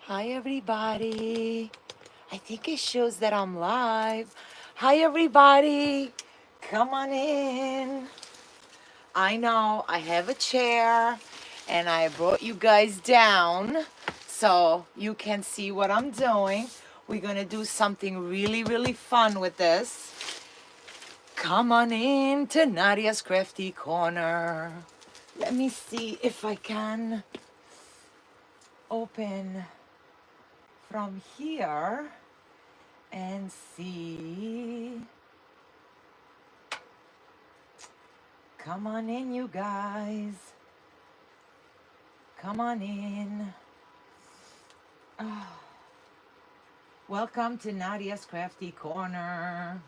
Hi, everybody. I think it shows that I'm live. Hi, everybody. Come on in. I know I have a chair and I brought you guys down so you can see what I'm doing. We're going to do something really, really fun with this. Come on in to Nadia's Crafty Corner. Let me see if I can open from here and see. Come on in, you guys. Come on in. Oh. Welcome to Nadia's Crafty Corner.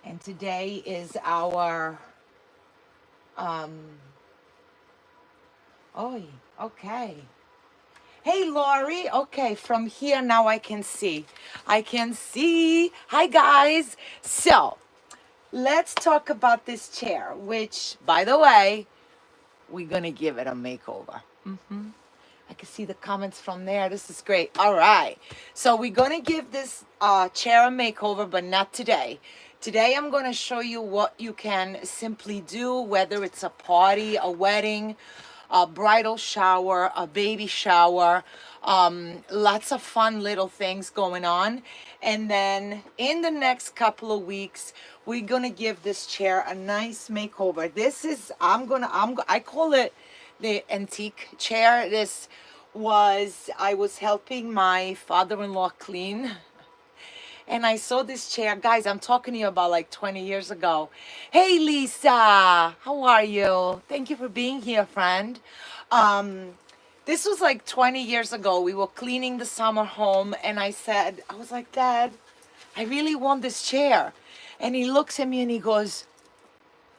And today is our oh, okay. Hey, Lori. Okay, from here now I can see. I can see. Hi, guys. So, let's talk about this chair, which, by the way, we're going to give it a makeover. I can see the comments from there. This is great. All right. So we're going to give this chair a makeover, but not today. Today I'm going to show you what you can simply do, whether it's a party, a wedding, a bridal shower, a baby shower, lots of fun little things going on. And then in the next couple of weeks, we're going to give this chair a nice makeover. This is, I call it the antique chair. I was helping my father-in-law clean, and I saw this chair. Guys, I'm talking to you about like 20 years ago. Hey, Lisa, how are you? Thank you for being here, friend. This was like 20 years ago. We were cleaning the summer home, and I was like, Dad, I really want this chair. And he looks at me and he goes,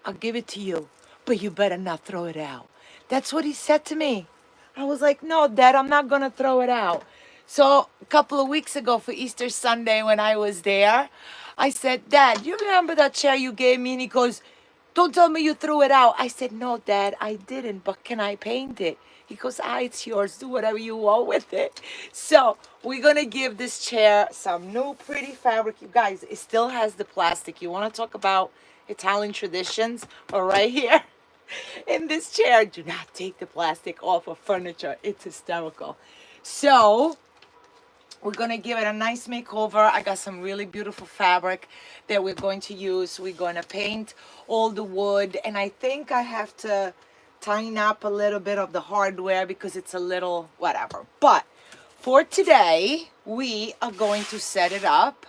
I'll give it to you, but you better not throw it out. That's what he said to me. I was like, no, Dad, I'm not going to throw it out. So a couple of weeks ago for Easter Sunday when I was there, I said, Dad, you remember that chair you gave me? And he goes, don't tell me you threw it out. I said, no, Dad, I didn't, but can I paint it? He goes, it's yours. Do whatever you want with it. So we're going to give this chair some new pretty fabric. You guys, it still has the plastic. You want to talk about Italian traditions? Or right here in this chair, do not take the plastic off of furniture. It's hysterical. So we're going to give it a nice makeover. I got some really beautiful fabric that we're going to use. We're going to paint all the wood. And I think I have to tighten up a little bit of the hardware because it's a little whatever. But for today, we are going to set it up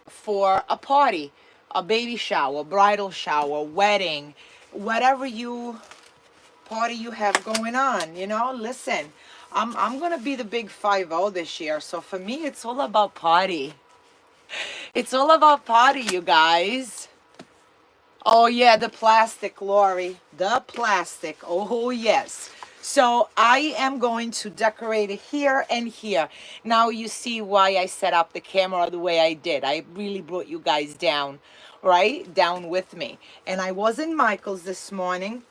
for a party, a baby shower, bridal shower, wedding, whatever party you have going on. Listen, I'm gonna be the big 5-0 this year, so for me it's all about party. It's all about party, you guys. Oh yeah, the plastic, Lori, the plastic. Oh yes. So I am going to decorate it here and here. Now you see why I set up the camera the way I did. I really brought you guys down, right? Down with me. And I was in Michael's this morning.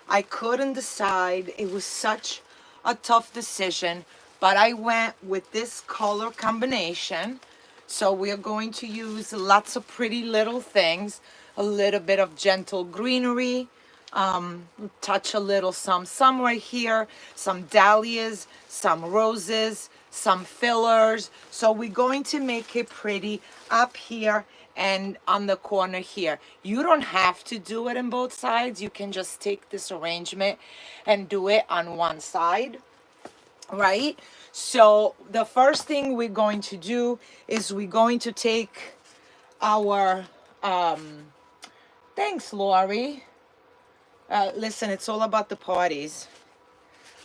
I couldn't decide. It was such a tough decision, but I went with this color combination. So we are going to use lots of pretty little things, a little bit of gentle greenery, touch a little some right here, some dahlias, some roses, some fillers. So we're going to make it pretty up here and on the corner here. You don't have to do it on both sides. You can just take this arrangement and do it on one side, right? So the first thing we're going to do is we're going to take our, thanks, Lori. Listen, it's all about the parties.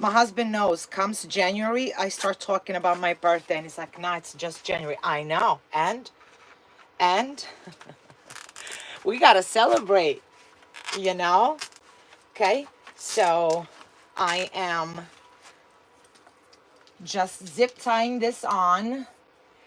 My husband knows, comes January, I start talking about my birthday, and he's like, nah, it's just January. I know, and we gotta celebrate, okay? So I am just zip tying this on.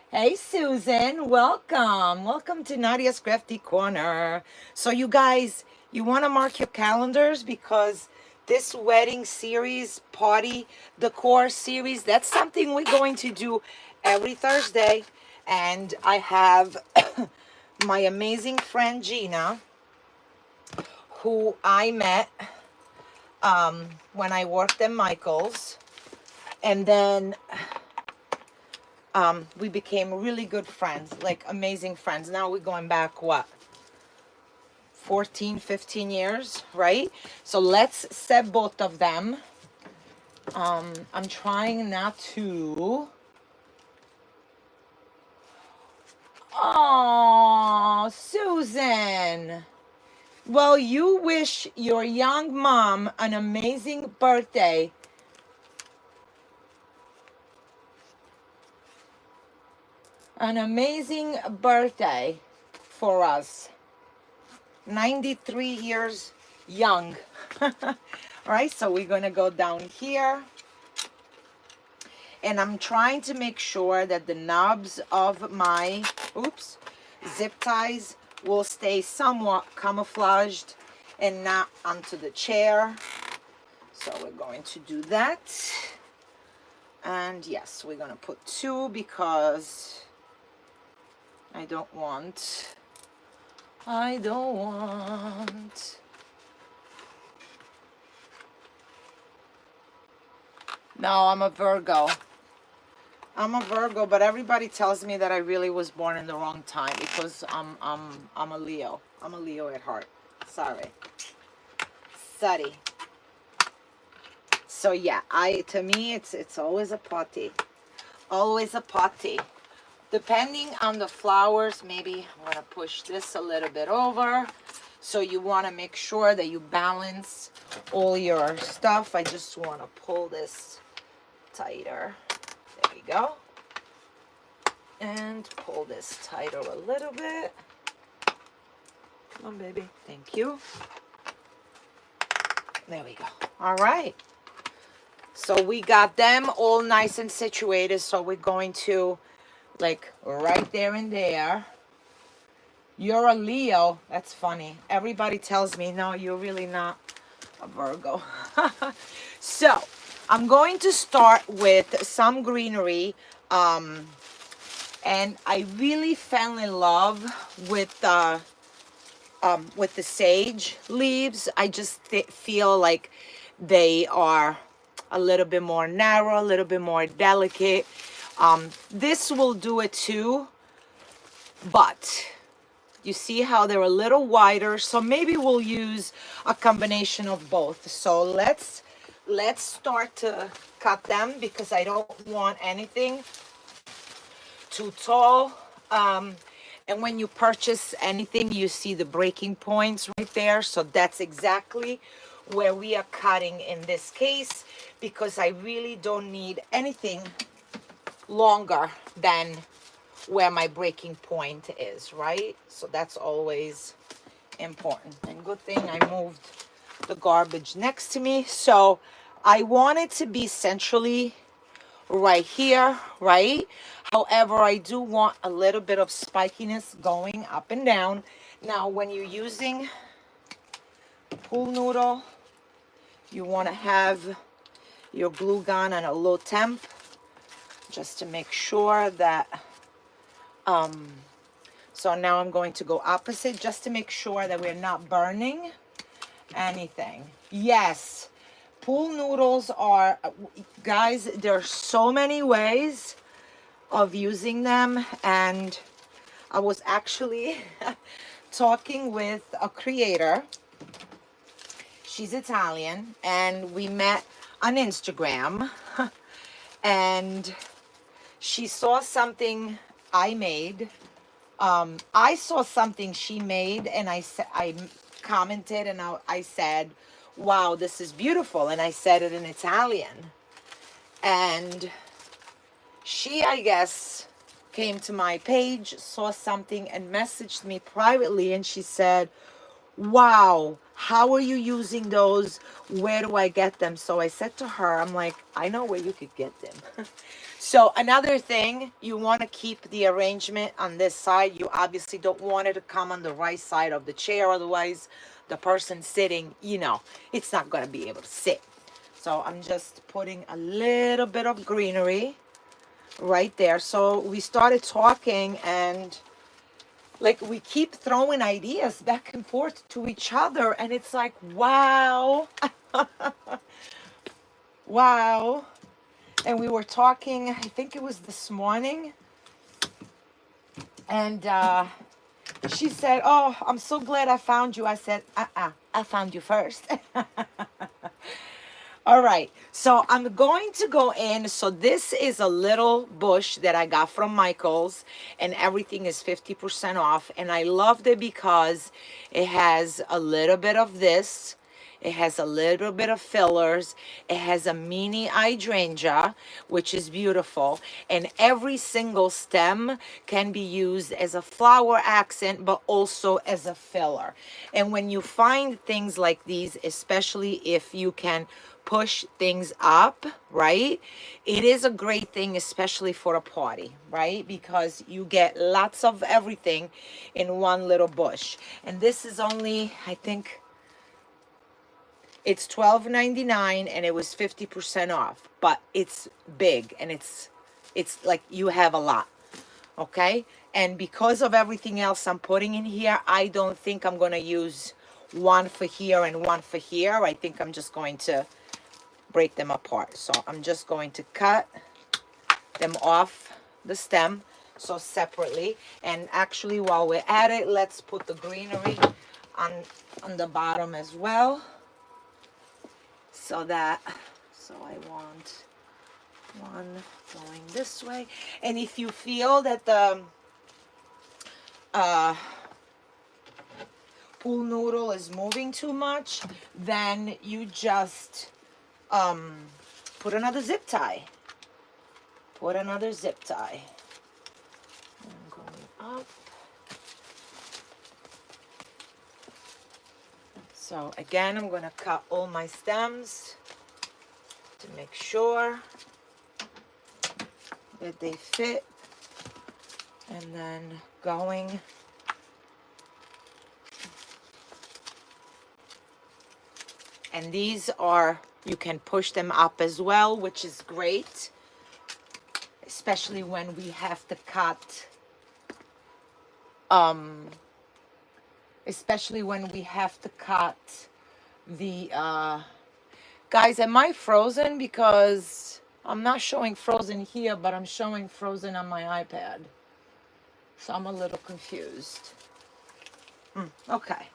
Hey, Susan, welcome. Welcome to Nadia's Crafty Corner. So you guys, you want to mark your calendars because this wedding series, party decor series, that's something we're going to do every Thursday. And I have my amazing friend Gina, who I met when I worked at Michael's. And then we became really good friends, like amazing friends. Now we're going back, what, 14, 15 years, right? So let's set both of them. I'm trying not to. Oh, Susan. Well, you wish your young mom an amazing birthday. An amazing birthday for us. 93 years young. All right, so we're going to go down here. And I'm trying to make sure that the knobs of my, zip ties will stay somewhat camouflaged and not onto the chair. So we're going to do that. And yes, we're going to put 2 because I don't want. No, I'm a Virgo. I'm a Virgo, but everybody tells me that I really was born in the wrong time because I'm a Leo. I'm a Leo at heart. Sorry. So yeah, to me it's always a party. Always a party. Depending on the flowers, maybe I'm gonna push this a little bit over. So you want to make sure that you balance all your stuff. I just want to pull this tighter. There we go. And pull this tighter a little bit. Come on, baby. Thank you. There we go. All right. So we got them all nice and situated. So we're going to, like, right there and there. You're a Leo. That's funny. Everybody tells me, no, you're really not a Virgo. So I'm going to start with some greenery. And I really fell in love with the sage leaves. I just feel like they are a little bit more narrow, a little bit more delicate. This will do it too, but you see how they're a little wider, so maybe we'll use a combination of both. So let's start to cut them because I don't want anything too tall. And when you purchase anything, you see the breaking points right there. So that's exactly where we are cutting in this case, because I really don't need anything longer than where my breaking point is, right? So that's always important. And good thing I moved the garbage next to me. So I want it to be centrally right here, right? However, I do want a little bit of spikiness going up and down. Now, when you're using pool noodle, you want to have your glue gun on a low temp just to make sure that so now I'm going to go opposite just to make sure that we're not burning anything. Yes, pool noodles are, guys, there are so many ways of using them. And I was actually talking with a creator. She's Italian, and we met on Instagram. And she saw something I made. I saw something she made, and I commented, and I said, wow, this is beautiful. And I said it in Italian. And she, I guess, came to my page, saw something, and messaged me privately. And she said, wow, how are you using those? Where do I get them? So I said to her, I'm like, I know where you could get them. So another thing, you want to keep the arrangement on this side. You obviously don't want it to come on the right side of the chair. Otherwise, the person sitting, you know, it's not going to be able to sit. So I'm just putting a little bit of greenery right there. So we started talking, and like we keep throwing ideas back and forth to each other, and it's like, wow. Wow. And we were talking, I think it was this morning, and she said, oh, I'm so glad I found you. I said, I found you first. All right, so I'm going to go in. So this is a little bush that I got from Michael's, and everything is 50% off. And I loved it because it has a little bit of this. It has a little bit of fillers. It has a mini hydrangea, which is beautiful. And every single stem can be used as a flower accent, but also as a filler. And when you find things like these, especially if you can push things up, right? It is a great thing, especially for a party, right? Because you get lots of everything in one little bush. And this is only, I think, it's $12.99, and it was 50% off, but it's big, and it's like you have a lot, okay? And because of everything else I'm putting in here, I don't think I'm going to use one for here and one for here. I think I'm just going to break them apart. So I'm just going to cut them off the stem, so separately. And actually, while we're at it, let's put the greenery on the bottom as well. So I want one going this way. And if you feel that the pool noodle is moving too much, then you just put another zip tie. Put another zip tie. I'm going up. So again, I'm going to cut all my stems to make sure that they fit. And then going and these are, you can push them up as well, which is great, especially when we have to cut the guys, am I frozen? Because I'm not showing frozen here, but I'm showing frozen on my iPad, so I'm a little confused. Okay,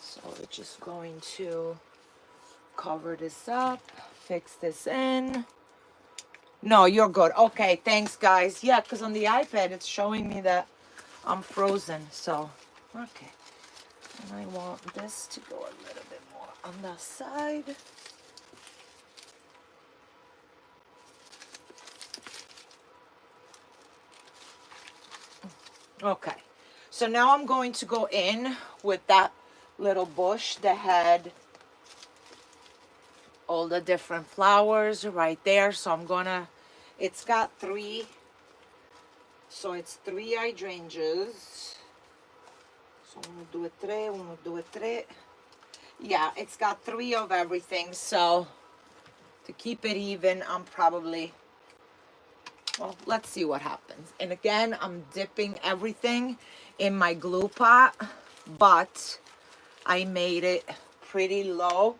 so we're just going to cover this up, fix this in. No, you're good. Okay, thanks, guys. Yeah, because on the iPad, it's showing me that I'm frozen. So, okay. And I want this to go a little bit more on the side. Okay. So now I'm going to go in with that little bush that had all the different flowers right there. So I'm gonna, it's got three, so it's 3 hydrangeas. So 1, 2, 3, 1, 2, 3. Yeah, it's got 3 of everything. So to keep it even, I'm probably, well, let's see what happens. And again, I'm dipping everything in my glue pot, but I made it pretty low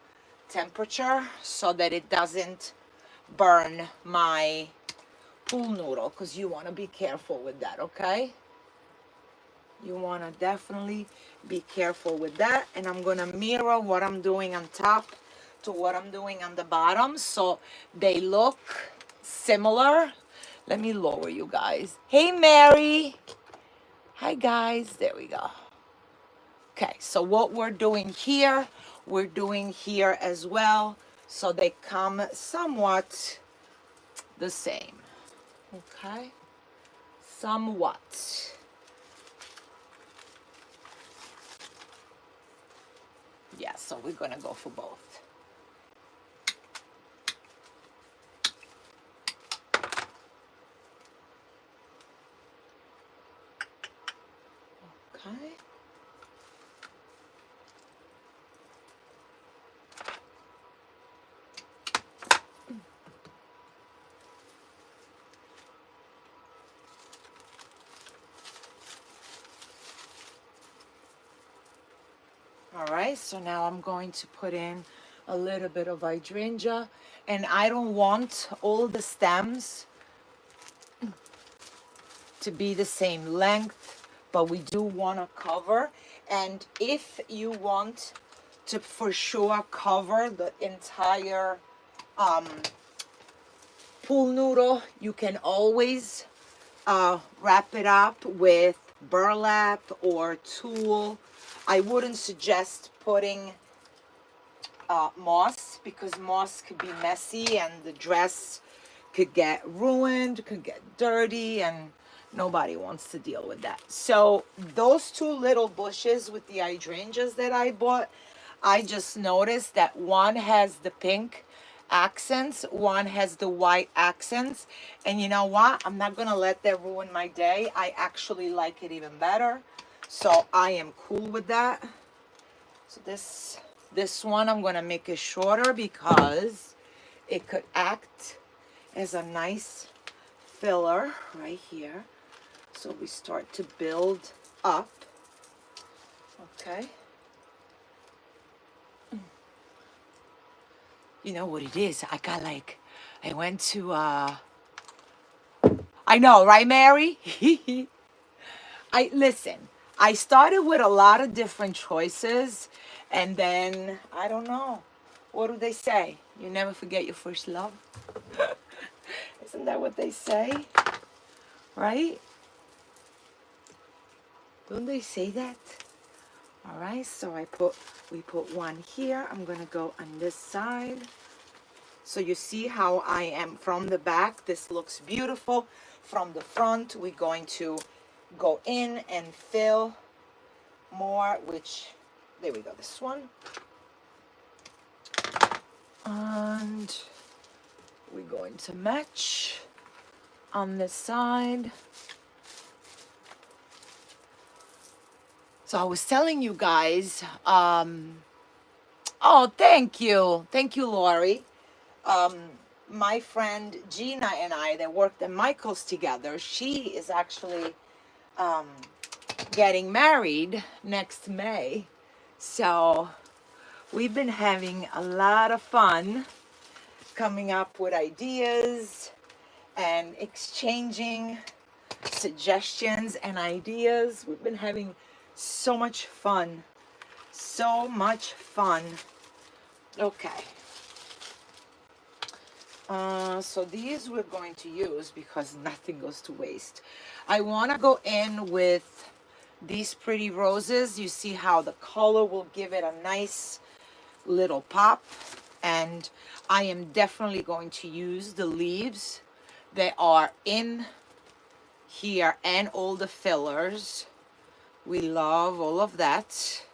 temperature so that it doesn't burn my pool noodle, because you want to be careful with that, okay? You want to definitely be careful with that. And I'm going to mirror what I'm doing on top to what I'm doing on the bottom, so they look similar. Let me lower you guys. Hey, Mary. Hi, guys. There we go. Okay, so what we're doing here as well, so they come somewhat the same. Okay, somewhat. Yeah, so we're gonna go for both. Okay. All right, so now I'm going to put in a little bit of hydrangea, and I don't want all the stems to be the same length, but we do want to cover. And if you want to for sure cover the entire pool noodle, you can always wrap it up with burlap or tulle. I wouldn't suggest putting moss, because moss could be messy and the dress could get ruined, could get dirty, and nobody wants to deal with that. So those two little bushes with the hydrangeas that I bought, I just noticed that one has the pink accents, one has the white accents, and you know what? I'm not gonna let that ruin my day. I actually like it even better, so I am cool with that. So this one I'm gonna make it shorter because it could act as a nice filler right here. So we start to build up. Okay. You know what it is? I went to I know, right, Mary? I started with a lot of different choices, and then I don't know. What do they say? You never forget your first love. Isn't that what they say? Right? Don't they say that? All right, so we put one here. I'm gonna go on this side. So you see how I am from the back. This looks beautiful. From the front, we're going to go in and fill more, which, there we go, this one. And we're going to match on this side. So I was telling you guys, oh, thank you, Lori. My friend Gina and I that worked at Michael's together, she is actually getting married next May. So we've been having a lot of fun coming up with ideas and exchanging suggestions and ideas. We've been having so much fun. So much fun. Okay. So these we're going to use because nothing goes to waste. I want to go in with these pretty roses. You see how the color will give it a nice little pop. And I am definitely going to use the leaves that are in here and all the fillers. We love all of that,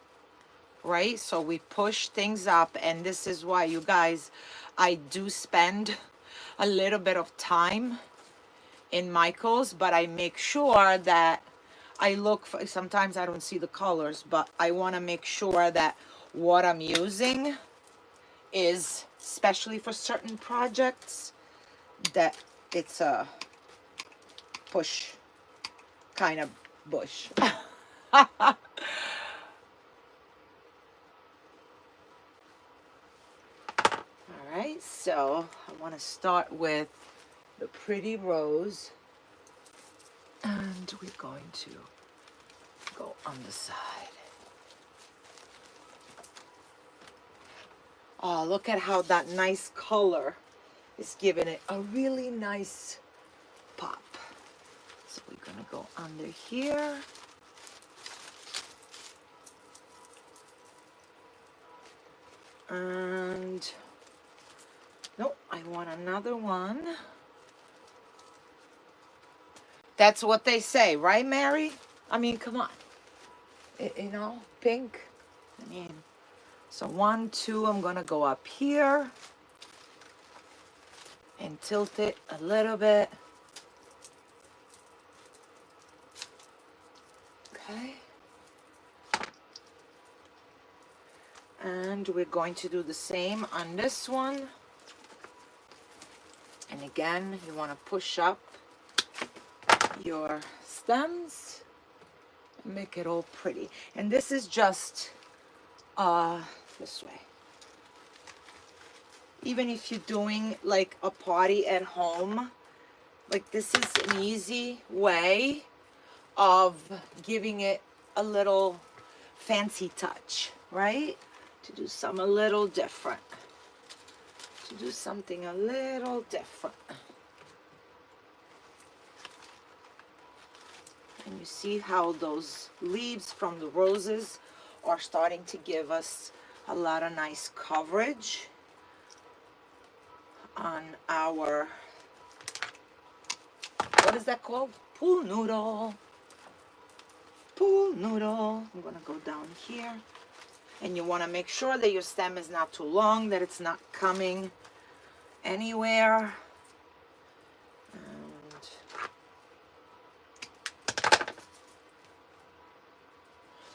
right? So we push things up, and this is why, you guys, I do spend a little bit of time in Michael's, but I make sure that I look for, sometimes I don't see the colors, but I want to make sure that what I'm using is, especially for certain projects, that it's a push kind of bush. All right, so I want to start with the pretty rose, and we're going to go on the side. Oh, look at how that nice color is giving it a really nice pop. So we're gonna go under here. And nope, I want another one. That's what they say, right, Mary? I mean, come on. You know, pink. I mean, so 1, 2, I'm gonna go up here and tilt it a little bit. Okay. And we're going to do the same on this one. And again, you want to push up your stems and make it all pretty. And this is just uh this way. Even if you're doing like a party at home, like this is an easy way of giving it a little fancy touch, right? To do some a little different. To do something a little different. And you see how those leaves from the roses are starting to give us a lot of nice coverage on our, what is that called? Pool noodle. Pool noodle. I'm gonna go down here. And you wanna make sure that your stem is not too long, that it's not coming anywhere.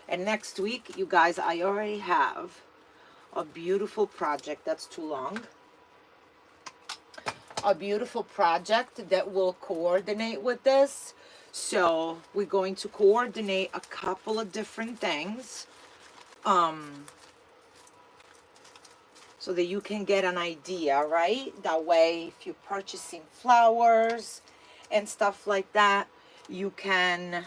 And next week, you guys, I already have a beautiful project. That's too long. A beautiful project that will coordinate with this. So we're going to coordinate a couple of different things, so that you can get an idea, right? That way, if you're purchasing flowers and stuff like that, you can,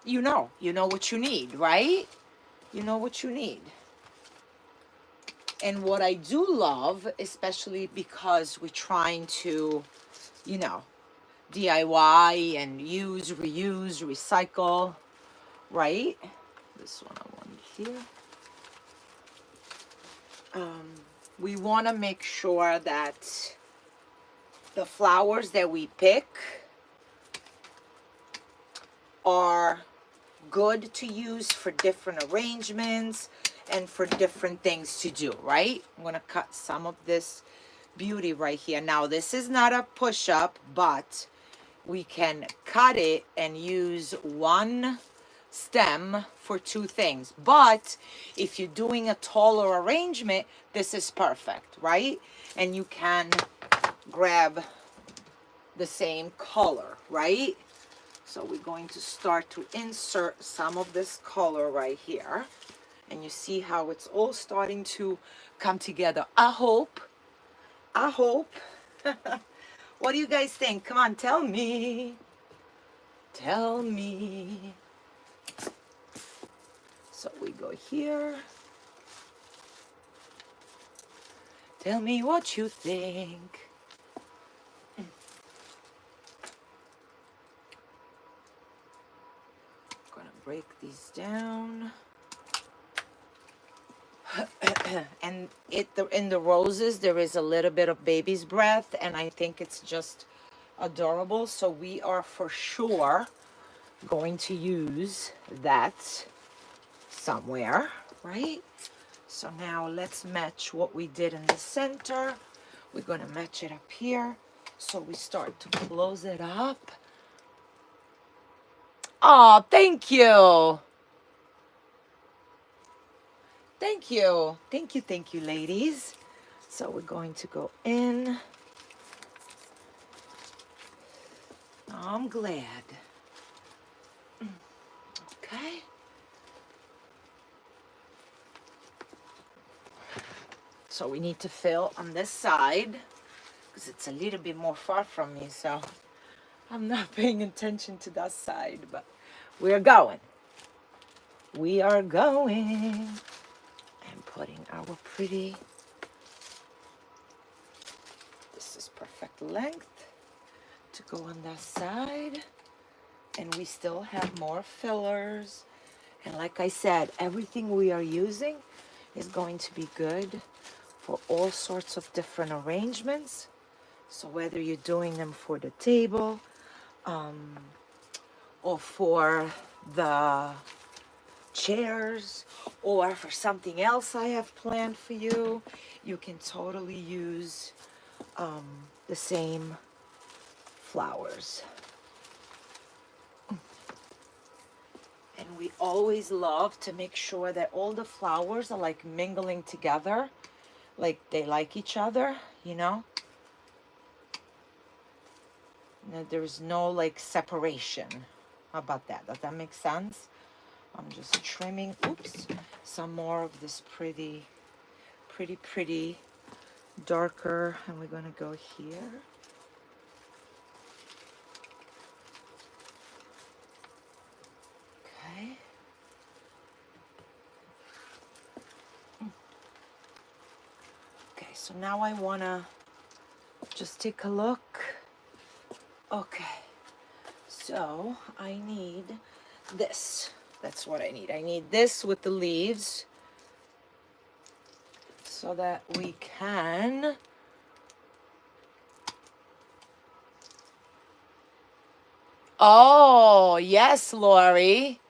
you know what you need, right? You know what you need. And what I do love, especially because we're trying to, you know, DIY and use, reuse, recycle, right? This one I want here. We want to make sure that the flowers that we pick are good to use for different arrangements and for different things to do, right? I'm going to cut some of this beauty right here. Now, this is not a push-up, but we can cut it and use one stem for two things. But if you're doing a taller arrangement, this is perfect, right? And you can grab the same color, right? So we're going to start to insert some of this color right here. And you see how it's all starting to come together. I hope. What do you guys think? Come on, tell me. Tell me. So we go here. Tell me what you think. I'm gonna break these down. And in the roses, there is a little bit of baby's breath, and I think it's just adorable. So we are for sure going to use that somewhere, right? So now let's match what we did in the center. We're going to match it up here. So we start to close it up. Oh, thank you. Thank you. Thank you, ladies. So we're going to go in. Oh, I'm glad. Okay. So we need to fill on this side because it's a little bit more far from me, so I'm not paying attention to that side, but we're going. We are going and putting our pretty, this is perfect length to go on that side. And we still have more fillers. And like I said, everything we are using is going to be good for all sorts of different arrangements. So whether you're doing them for the table, or for the chairs, or for something else I have planned for you, you can totally use the same flowers. And we always love to make sure that all the flowers are like mingling together, like they like each other, you know? That there's no like separation. How about that? Does that make sense? I'm just trimming, oops, some more of this pretty darker, and we're gonna go here. Okay. Okay, so now I wanna just take a look. Okay, so I need this. That's what I need. I need this with the leaves so that we can Oh, yes, Lori.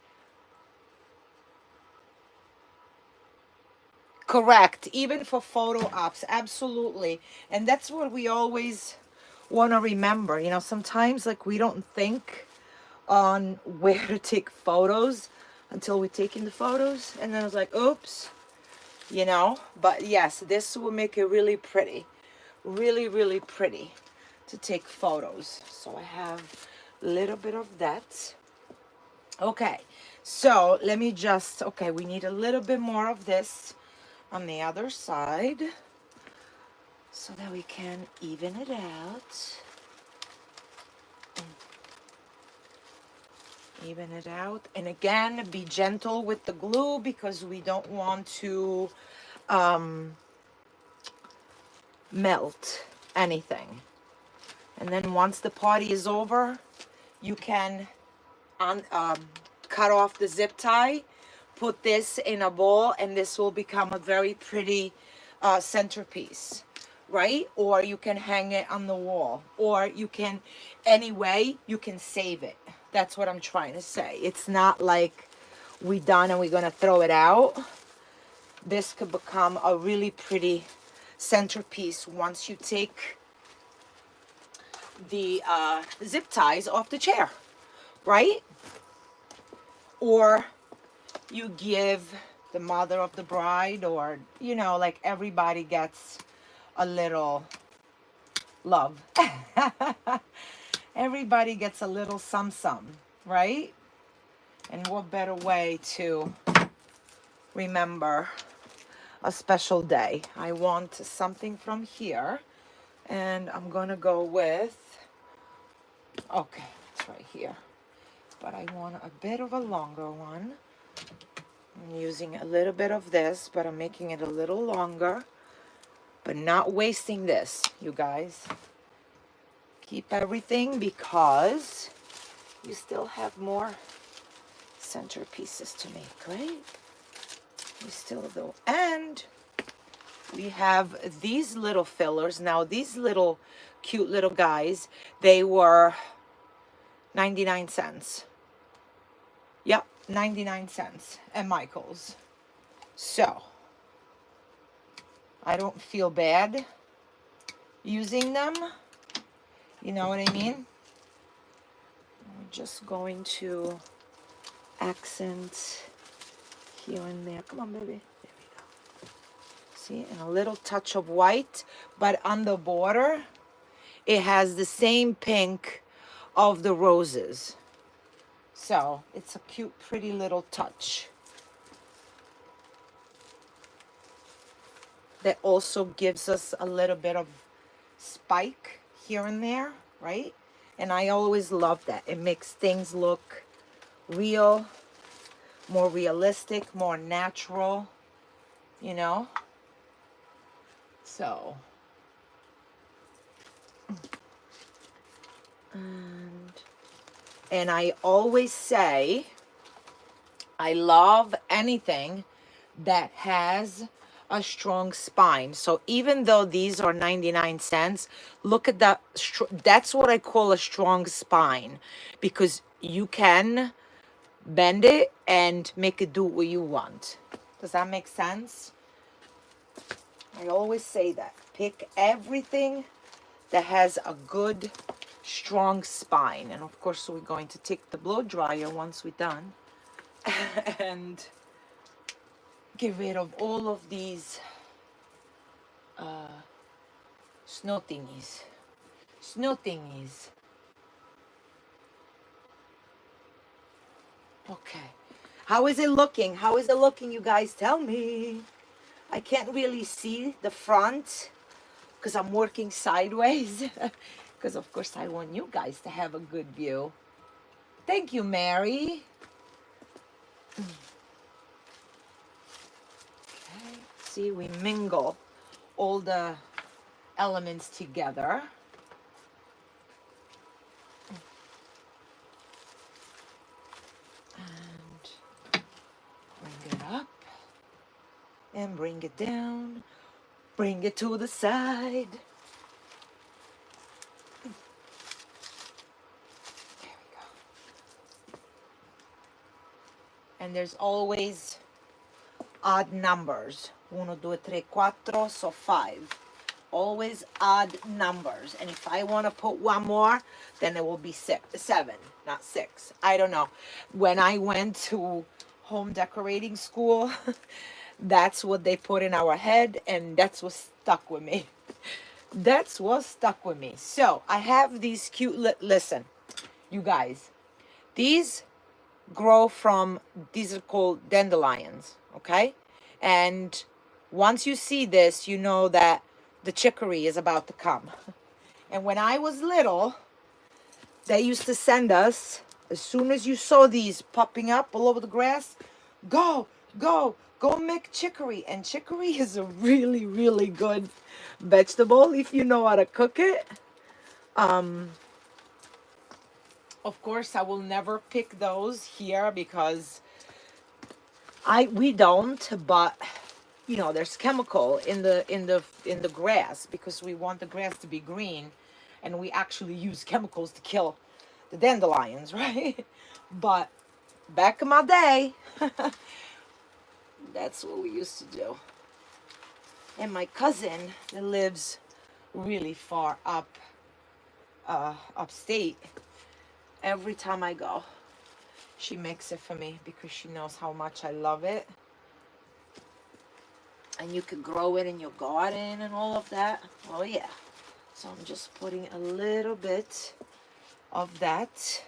Correct. Even for photo ops, absolutely. And that's what we always want to remember. You know, sometimes like we don't think on where to take photos until we're taking the photos. And then it's like, oops, you know. But yes, this will make it really pretty. Really pretty to take photos. So I have a little bit of that. Okay, so let me just, okay, we need a little bit more of this on the other side so that we can even it out. Even it out. And again, be gentle with the glue because we don't want to melt anything. And then once the party is over, you can cut off the zip tie, put this in a bowl, and this will become a very pretty centerpiece, right? Or you can hang it on the wall, or you can, anyway, you can save it. That's what I'm trying to say. It's not like we done and we're gonna throw it out. This could become a really pretty centerpiece once you take the zip ties off the chair, right? Or you give the mother of the bride, or, you know, like everybody gets a little love. Everybody gets a little some, right? And what better way to remember a special day? I want something from here, and I'm gonna go with, okay, it's right here. But I want a bit of a longer one. I'm using a little bit of this, but I'm making it a little longer, but not wasting this, you guys. Keep everything because you still have more centerpieces to make, right? We still do. And we have these little fillers. Now, these little cute little guys, they were 99 cents. Yep, 99 cents at Michael's. So, I don't feel bad using them. You know what I mean? I'm just going to accent here and there. Come on, baby. There we go. See, and a little touch of white, but on the border, it has the same pink of the roses. So, it's a cute, pretty little touch. That also gives us a little bit of spike here and there, right? And I always love that. It makes things look real, more realistic, more natural, you know? So, and I always say, I love anything that has a strong spine. So even though these are 99 cents, look at that. That's what I call a strong spine, because you can bend it and make it do what you want. Does that make sense? I always say that. Pick everything that has a good, strong spine. And of course, we're going to take the blow dryer once we're done and get rid of all of these snow thingies. Snow thingies. Okay. How is it looking? How is it looking, you guys? Tell me. I can't really see the front because I'm working sideways. Because, of course, I want you guys to have a good view. Thank you, Mary. Okay. See, we mingle all the elements together. And bring it up. And bring it down. Bring it to the side. There we go. And there's always odd numbers. 1, 2, 3, 4, so 5. Always odd numbers. And if I want to put one more, then it will be 7, not 6. I don't know. When I went to home decorating school, that's what they put in our head, and that's what stuck with me. That's what stuck with me. So I have these cute, listen, you guys, these grow from, these are called dandelions, okay? And once you see this, you know that the chicory is about to come. And when I was little, they used to send us, as soon as you saw these popping up all over the grass, go make chicory. And chicory is a really, really good vegetable if you know how to cook it. Of course, I will never pick those here because we don't, but you know, there's chemical in the grass because we want the grass to be green, and we actually use chemicals to kill the dandelions, right? But back in my day, that's what we used to do. And my cousin that lives really far up upstate, every time I go, she makes it for me because she knows how much I love it. And you could grow it in your garden and all of that. Oh yeah. So I'm just putting a little bit of that.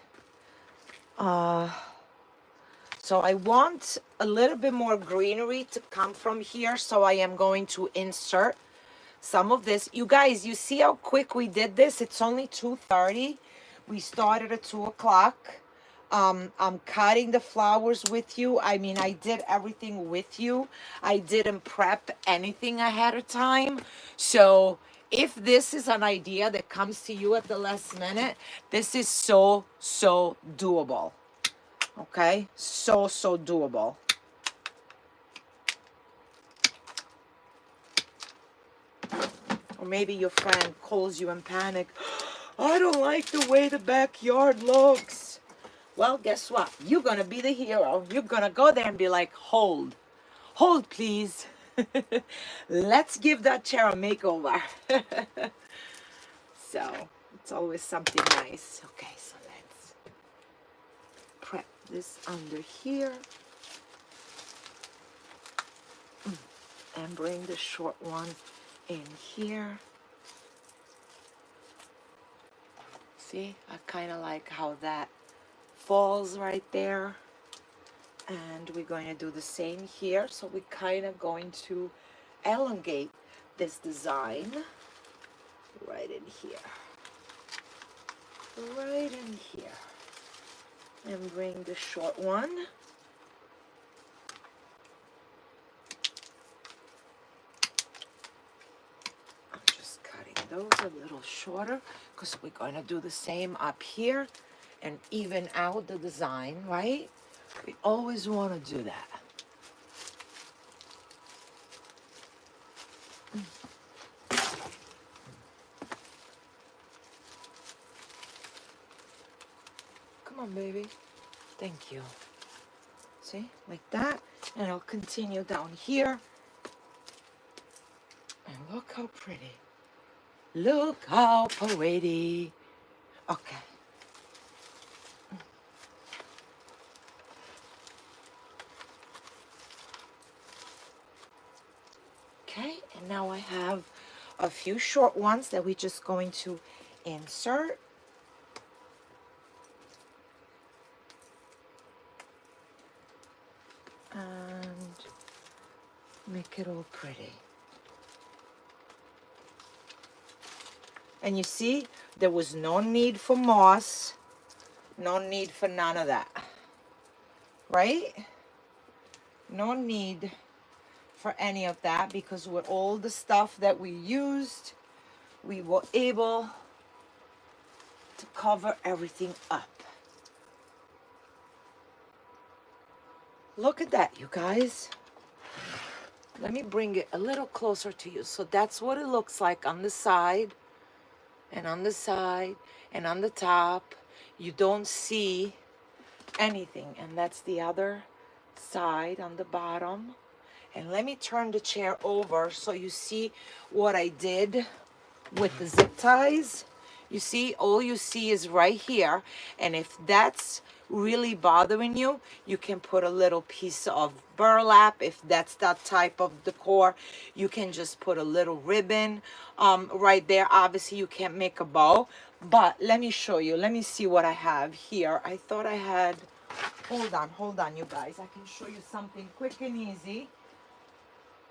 So I want a little bit more greenery to come from here. So I am going to insert some of this. You guys, you see how quick we did this? It's only 2:30. We started at 2 o'clock. I'm cutting the flowers with you. I mean, I did everything with you. I didn't prep anything ahead of time. So if this is an idea that comes to you at the last minute, this is so doable. Okay? So doable. Or maybe your friend calls you in panic. I don't like the way the backyard looks. Well, guess what? You're going to be the hero. You're going to go there and be like, hold, please. Let's give that chair a makeover. So, it's always something nice. Okay, so let's prep this under here. And bring the short one in here. See, I kind of like how that falls right there. And we're going to do the same here. So we're kind of going to elongate this design right in here. Right in here. And bring the short one. I'm just cutting those a little shorter because we're going to do the same up here and even out the design, right? We always want to do that. Come on, baby. Thank you. See, like that. And I'll continue down here. And look how pretty. Look how pretty. Okay. Okay, and now I have a few short ones that we're just going to insert. Make it all pretty. And you see, there was no need for moss, no need for none of that, right? No need for any of that, because with all the stuff that we used, we were able to cover everything up. Look at that, you guys. Let me bring it a little closer to you. So that's what it looks like on the side, and on the side, and on the top. You don't see anything. And that's the other side on the bottom. And let me turn the chair over so you see what I did with the zip ties. You see, all you see is right here. And if that's really bothering you, you can put a little piece of burlap. If that's that type of decor, you can just put a little ribbon right there. Obviously, you can't make a bow, but let me show you. Let me see what I have here. I thought I had, hold on, you guys. I can show you something quick and easy.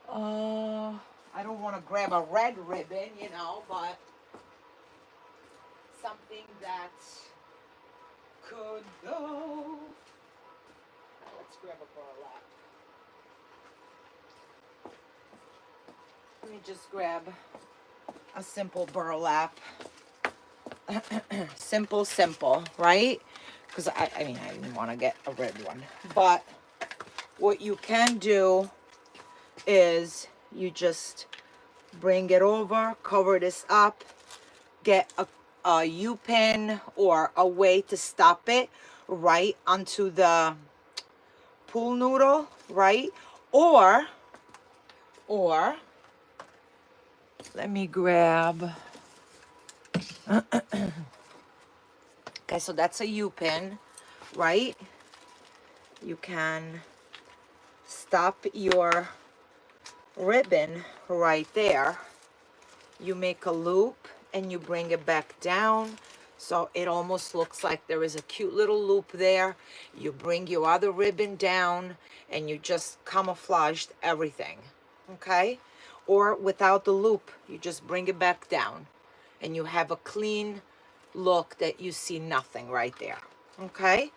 I don't want to grab a red ribbon, you know, but something that could go. Let's grab a burlap. Let me just grab a simple burlap. Simple, right? Because I mean, I didn't want to get a red one. But what you can do is you just bring it over, cover this up, get a U-pin or a way to stop it right onto the pool noodle, right? Or let me grab, okay, so that's a U-pin, right? You can stop your ribbon right there. You make a loop and you bring it back down, so it almost looks like there is a cute little loop there. You bring your other ribbon down and you just camouflaged everything, okay? Or without the loop, you just bring it back down and you have a clean look that you see nothing right there, okay?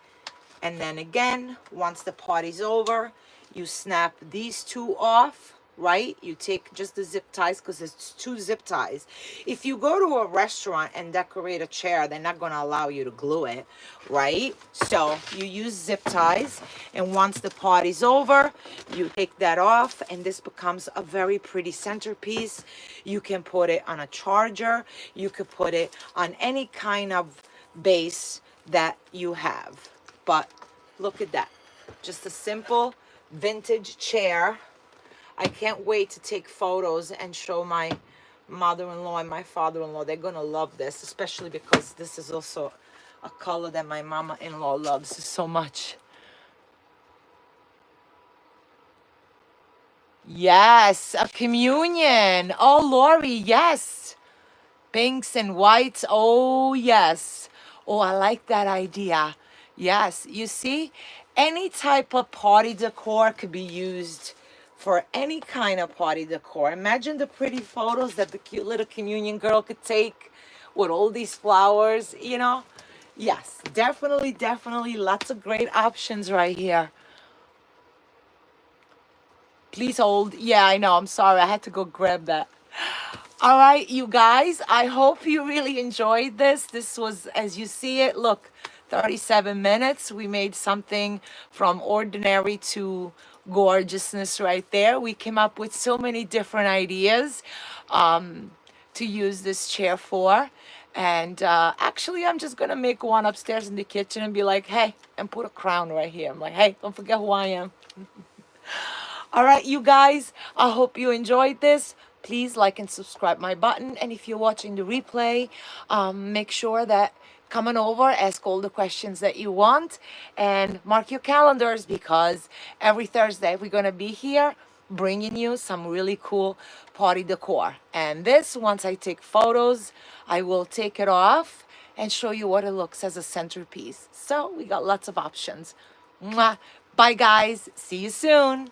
And then again, once the party's over, you snap these two off, right? You take just the zip ties, because it's 2 zip ties. If you go to a restaurant and decorate a chair, they're not going to allow you to glue it, right? So you use zip ties, and once the party's over, you take that off, and this becomes a very pretty centerpiece. You can put it on a charger. You could put it on any kind of base that you have. But look at that. Just a simple vintage chair. I can't wait to take photos and show my mother-in-law and my father-in-law. They're going to love this, especially because this is also a color that my mama-in-law loves so much. Yes, a communion. Oh, Lori, yes. Pinks and whites. Oh, yes. Oh, I like that idea. Yes, you see, any type of party decor could be used for any kind of party decor. Imagine the pretty photos that the cute little communion girl could take with all these flowers, you know? Yes, definitely, definitely lots of great options right here. Please hold. Yeah, I know. I'm sorry. I had to go grab that. All right, you guys, I hope you really enjoyed this. This was, as you see it, look, 37 minutes. We made something from ordinary to gorgeousness right there. We came up with so many different ideas to use this chair for. And actually, I'm just going to make one upstairs in the kitchen and be like, hey, and put a crown right here. I'm like, hey, don't forget who I am. All right, you guys, I hope you enjoyed this. Please like and subscribe my button. And if you're watching the replay, make sure that coming over, ask all the questions that you want, and mark your calendars, because every Thursday we're going to be here bringing you some really cool party decor. And this, once I take photos, I will take it off and show you what it looks as a centerpiece. So we got lots of options. Mwah. Bye, guys. See you soon.